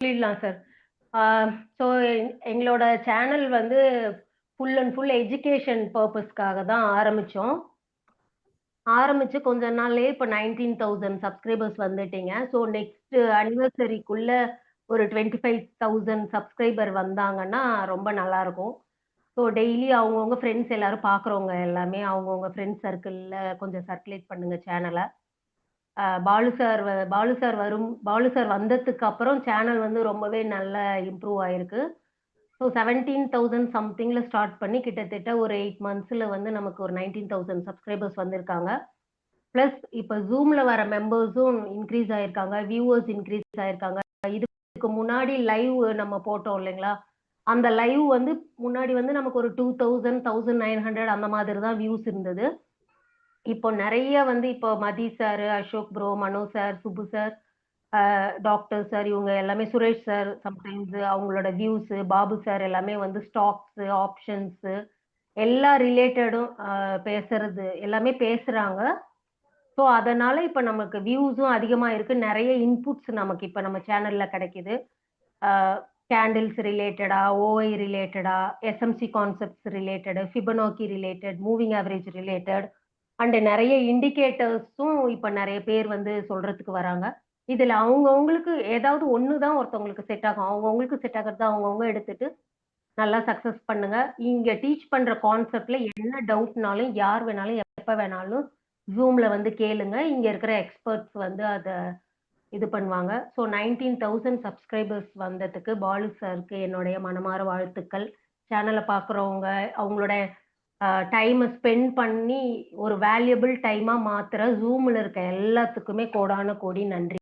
சொல்லிடலாம் சார். ஆ ஸோ எங்களோட சேனல் வந்து ஃபுல் அண்ட் ஃபுல் எஜுகேஷன் பர்ப்பஸ்க்காக தான் ஆரம்பிச்சோம். ஆரம்பிச்சு கொஞ்ச நாள்லயே இப்ப 19,000 சப்ஸ்கிரைபர்ஸ் வந்துட்டீங்க. ஸோ நெக்ஸ்ட் அனிவர்சரிக்குள்ள ஒரு 25,000 சப்ஸ்கிரைபர் வந்தாங்கன்னா ரொம்ப நல்லாருக்கும். ஸோ டெய்லி அவங்கவங்க ஃப்ரெண்ட்ஸ் எல்லாரும் பார்க்குறவங்க எல்லாமே அவங்கவங்க ஃப்ரெண்ட்ஸ் சர்க்கிள்ல கொஞ்சம் சர்க்குலேட் பண்ணுங்க சேனல. பாலு சார் வந்ததுக்கு அப்புறம் சேனல் வந்து ரொம்பவே நல்லா இம்ப்ரூவ் ஆயிருக்கு. ஸோ 17,000 சம்திங்ல ஸ்டார்ட் பண்ணி கிட்டத்தட்ட ஒரு 8 மந்த்ஸ்ல வந்து நமக்கு ஒரு 19,000 சப்ஸ்கிரைபர்ஸ் வந்திருக்காங்க. பிளஸ் இப்ப Zoomல வர மெம்பர்ஸும் இன்கிரீஸ் ஆயிருக்காங்க. வியூவர்ஸ் இன்கிரீஸ் ஆயிருக்காங்க. இதுக்கு முன்னாடி லைவ் நம்ம போட்டோம் இல்லைங்களா? அந்த லைவ் வந்து முன்னாடி வந்து நமக்கு ஒரு 2000, 1900 அந்த மாதிரி தான் வியூஸ் இருந்தது. இப்போ நெறைய வந்து இப்போ Mathi sir, Ashok bro, Mano sir, Subbu sir, doctor sir இவங்க எல்லாமே சுரேஷ் சார் சம்டைம்ஸ் அவங்களோட வியூஸ், பாபு சார் எல்லாமே வந்து ஸ்டாக்ஸ், ஆப்ஷன்ஸ் எல்லா ரிலேட்டடும் பேசுறது எல்லாமே பேசுறாங்க. ஸோ அதனால இப்ப நமக்கு வியூஸும் அதிகமா இருக்கு. நெறைய இன்புட்ஸ் நமக்கு இப்ப நம்ம சேனல்ல கிடைக்குது. அ கேண்டில்ஸ் ரிலேட்டடா, ஓஐ ரிலேட்டடா, SMC concepts related, Fibonacci related, moving average related and நெறைய இண்டிகேட்டர்ஸும் இப்ப நெறைய பேர் வந்து சொல்றதுக்கு வராங்க. இதுல அவங்கவங்களுக்கு ஏதாவது ஒண்ணு தான் ஒருத்தவங்களுக்கு செட் ஆகும். அவங்கவங்களுக்கு செட் ஆகுறத அவங்கவங்க எடுத்துட்டு நல்லா சக்சஸ் பண்ணுங்க. இங்க டீச் பண்ற கான்செப்ட்ல என்ன டவுட்னாலும் யார் வேணாலும் எப்ப வேணாலும் Zoomல வந்து கேளுங்க. இங்க இருக்கிற எக்ஸ்பர்ட்ஸ் வந்து அத இது பண்ணுவாங்க. ஸோ 19,000 சப்ஸ்கிரைபர்ஸ் வந்ததுக்கு பாலு சாருக்கு என்னுடைய மனமார வாழ்த்துக்கள். சேனல பார்க்குறவங்க, அவங்களோட டைம ஸ்பெண்ட் பண்ணி ஒரு வேல்யபிள் டைமா மாத்துற Zoomல இருக்க எல்லாத்துக்குமே கோடான கோடி நன்றி.